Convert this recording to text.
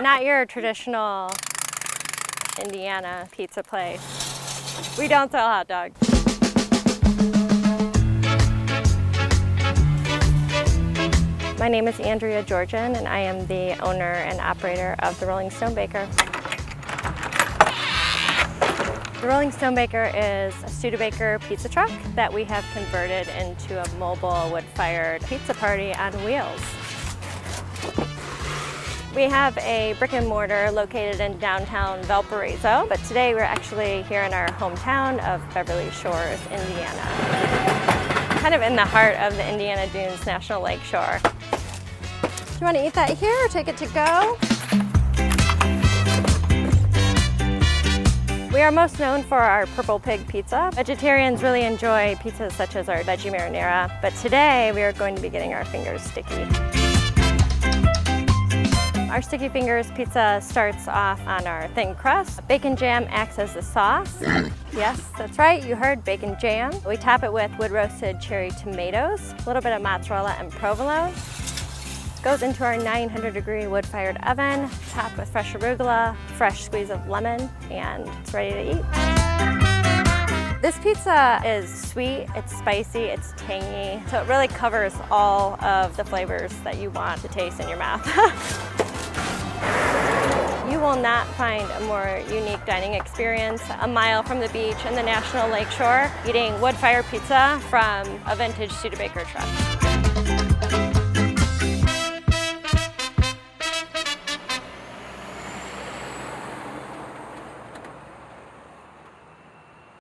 Not your traditional Indiana pizza place. We don't sell hot dogs. My name is Andrea Georgian, and I am the owner and operator of the Rolling Stonebaker. The Rolling Stonebaker is a Studebaker pizza truck that we have converted into a mobile wood-fired pizza party on wheels. We have a brick and mortar located in downtown Valparaiso, but today we're actually here in our hometown of Beverly Shores, Indiana. Kind of in the heart of the Indiana Dunes National Lake Shore. Do you want to eat that here or take it to go? We are most known for our purple pig pizza. Vegetarians really enjoy pizzas such as our veggie marinara, but today we are going to be getting our fingers sticky. Our Sticky Fingers pizza starts off on our thin crust. Bacon jam acts as the sauce. Yes, that's right, you heard bacon jam. We top it with wood-roasted cherry tomatoes, a little bit of mozzarella and provolone. Goes into our 900-degree wood-fired oven, topped with fresh arugula, fresh squeeze of lemon, and it's ready to eat. This pizza is sweet, it's spicy, it's tangy, so it really covers all of the flavors that you want to taste in your mouth. You will not find a more unique dining experience a mile from the beach in the National Lake Shore, eating wood-fired pizza from a vintage Studebaker truck.